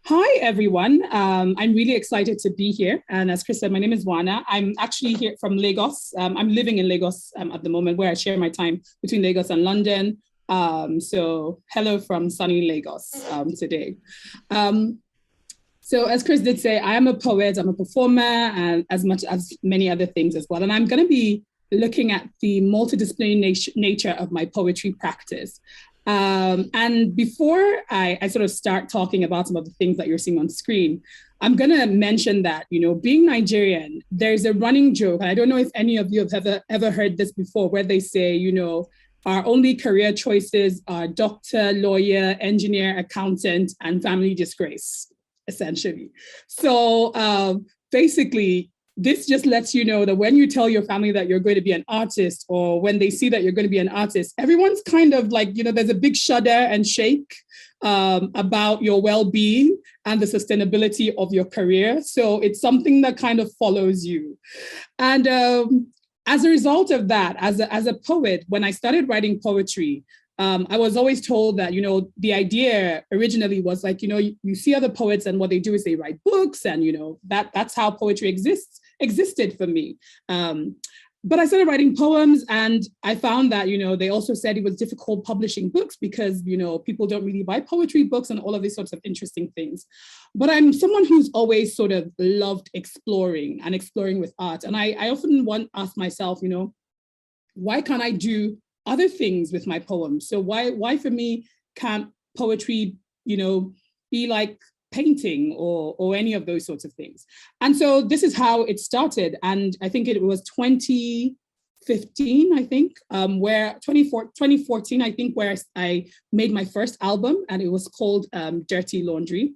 Hi, everyone. I'm really excited to be here. And as Chris said, my name is Wana. I'm actually here from Lagos. I'm living in Lagos at the moment, where I share my time between Lagos and London. So hello from sunny Lagos today. Um, so as Chris did say, I am a poet, I'm a performer, and as much as many other things as well. And I'm going to be looking at the multidisciplinary nature of my poetry practice. And before I sort of start talking about some of the things that you're seeing on screen, I'm going to mention that, being Nigerian, there's a running joke. And I don't know if any of you have ever heard this before, where they say, our only career choices are doctor, lawyer, engineer, accountant, and family disgrace, essentially. So basically, this just lets you know that when you tell your family that you're going to be an artist, or when they see that you're going to be an artist, everyone's kind of like, there's a big shudder and shake about your well-being and the sustainability of your career. So it's something that kind of follows you. And as a result of that, as a poet, when I started writing poetry, I was always told that, the idea originally was like, you see other poets and what they do is they write books, and, that's how poetry existed for me. But I started writing poems, and I found that, they also said it was difficult publishing books because, people don't really buy poetry books and all of these sorts of interesting things. But I'm someone who's always sort of loved exploring with art. And I often ask myself, why can't I do other things with my poems? So why for me can't poetry, be like painting or any of those sorts of things? And so this is how it started. And I think it was 2015, I think, where 2014, I think, where I made my first album, and it was called Dirty Laundry.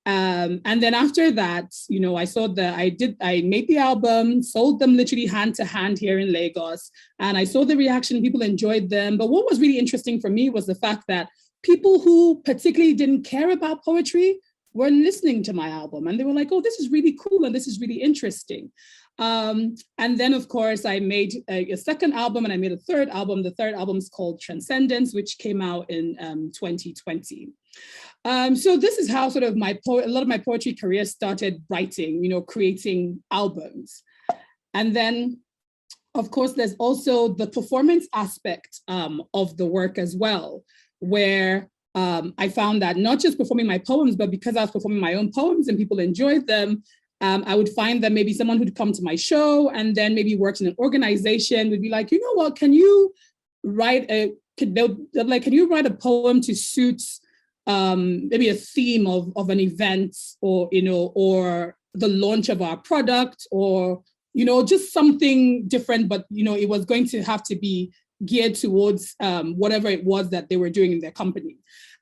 And then after that, I saw that I made the album, sold them literally hand to hand here in Lagos. And I saw the reaction, people enjoyed them. But what was really interesting for me was the fact that people who particularly didn't care about poetry were listening to my album, and they were like, oh, this is really cool, and this is really interesting. And then, of course, I made a second album, and I made a third album. The third album is called Transcendence, which came out in 2020. So this is how sort of a lot of my poetry career started, writing, creating albums. And then, of course, there's also the performance aspect of the work as well, where I found that not just performing my poems, but because I was performing my own poems and people enjoyed them, I would find that maybe someone who'd come to my show and then maybe worked in an organization would be like, you know what, can you write a poem to suit maybe a theme of an event, or, or the launch of our product, or, just something different, but, it was going to have to be geared towards whatever it was that they were doing in their company.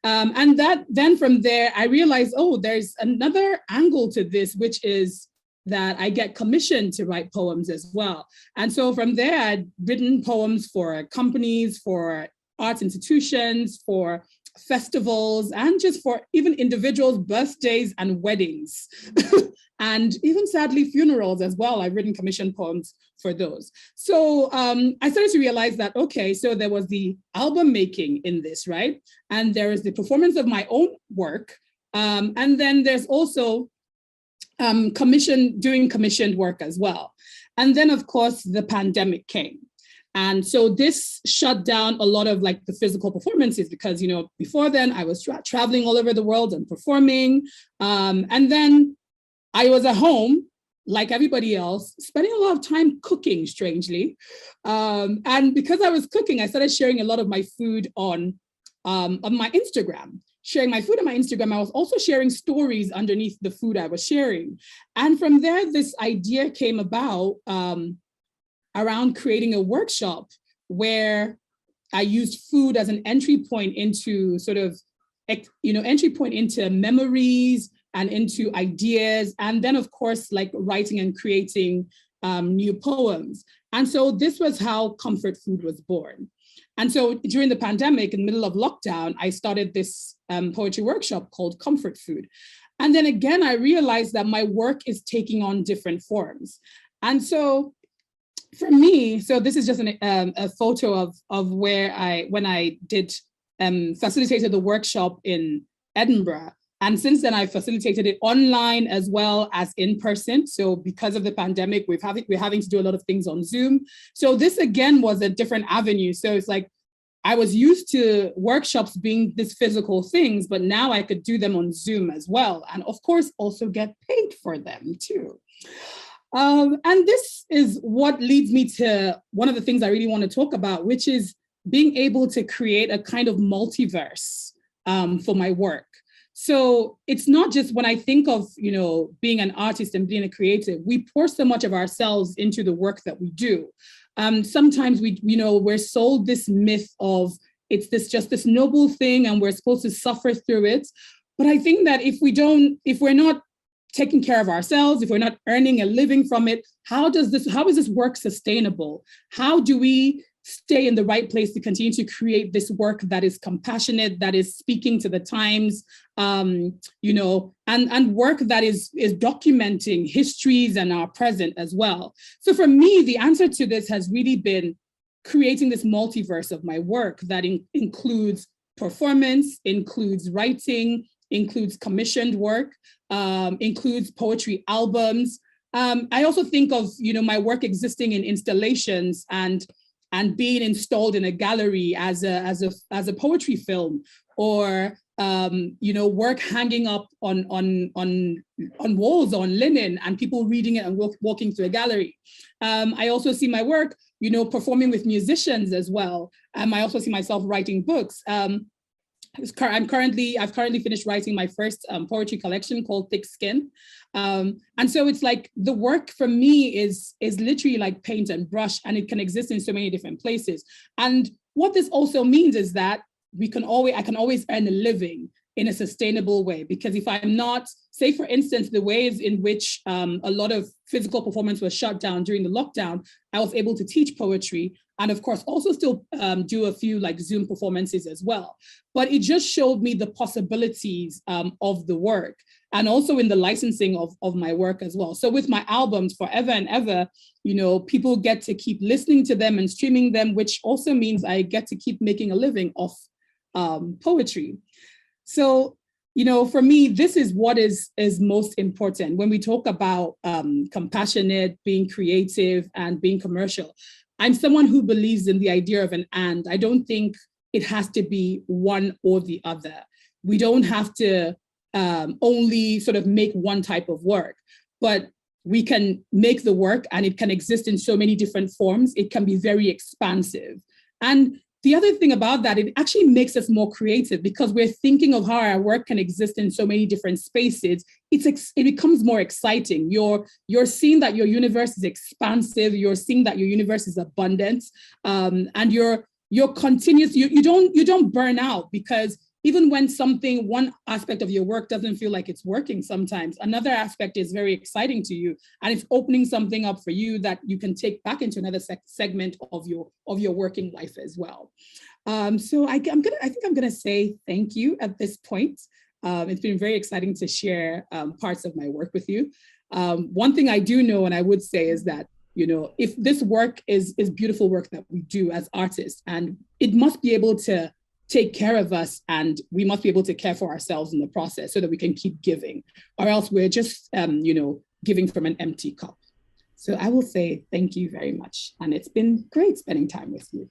And then from there, I realized, oh, there's another angle to this, which is that I get commissioned to write poems as well. And so from there, I'd written poems for companies, for arts institutions, for festivals, and just for even individuals' birthdays and weddings. And even sadly funerals as well. I've written commission poems for those. So I started to realize that, okay, so there was the album making in this, right? And there is the performance of my own work. And then there's also doing commissioned work as well. And then, of course, the pandemic came. And so this shut down a lot of like the physical performances because, before then I was traveling all over the world and performing. And then I was at home, like everybody else, spending a lot of time cooking, strangely. And because I was cooking, I started sharing a lot of my food on my Instagram. Sharing my food on my Instagram, I was also sharing stories underneath the food I was sharing. And from there, this idea came about around creating a workshop where I used food as an entry point into into memories and into ideas. And then, of course, like writing and creating new poems. And so this was how Comfort Food was born. And so during the pandemic, in the middle of lockdown, I started this poetry workshop called Comfort Food. And then again, I realized that my work is taking on different forms. And so for me, so this is just a photo of where when I did facilitated the workshop in Edinburgh. And since then, I've facilitated it online as well as in person. So because of the pandemic, we're having to do a lot of things on Zoom. So this again was a different avenue. So it's like, I was used to workshops being these physical things, but now I could do them on Zoom as well. And of course, also get paid for them too. And this is what leads me to one of the things I really want to talk about, which is being able to create a kind of multiverse for my work. So it's not just when I think of, being an artist and being a creative, we pour so much of ourselves into the work that we do. Sometimes we're sold this myth of it's this noble thing and we're supposed to suffer through it. But I think that if we're not taking care of ourselves, if we're not earning a living from it, how is this work sustainable? How do we stay in the right place to continue to create this work that is compassionate, that is speaking to the times, and work that is documenting histories and our present as well. So for me, the answer to this has really been creating this multiverse of my work that includes performance, includes writing, includes commissioned work, includes poetry albums. I also think of, my work existing in installations and being installed in a gallery as a poetry film, or work hanging up on walls on linen and people reading it and walking through a gallery. I also see my work, performing with musicians as well. I also see myself writing books. I've currently finished writing my first poetry collection called Thick Skin. And so it's like the work for me is literally like paint and brush, and it can exist in so many different places. And what this also means is that I can always earn a living in a sustainable way, because if I'm not, say for instance, the ways in which a lot of physical performance was shut down during the lockdown, I was able to teach poetry and of course also still do a few like Zoom performances as well. But it just showed me the possibilities of the work, and also in the licensing of my work as well. So with my albums, forever and ever, people get to keep listening to them and streaming them, which also means I get to keep making a living off poetry. So, for me, this is what is most important when we talk about compassionate, being creative, and being commercial. I'm someone who believes in the idea of an and. I don't think it has to be one or the other. We don't have to only sort of make one type of work, but we can make the work and it can exist in so many different forms. It can be very expansive. And the other thing about that, it actually makes us more creative because we're thinking of how our work can exist in so many different spaces. It becomes more exciting. You're seeing that your universe is expansive. You're seeing that your universe is abundant, and you're continuous. You don't burn out, because even when one aspect of your work doesn't feel like it's working sometimes, another aspect is very exciting to you, and it's opening something up for you that you can take back into another segment of your working life as well. So I think I'm gonna say thank you at this point. It's been very exciting to share parts of my work with you. One thing I do know, and I would say, is that if this work is beautiful work that we do as artists, and it must be able to take care of us, and we must be able to care for ourselves in the process so that we can keep giving, or else we're just, giving from an empty cup. So I will say thank you very much. And it's been great spending time with you.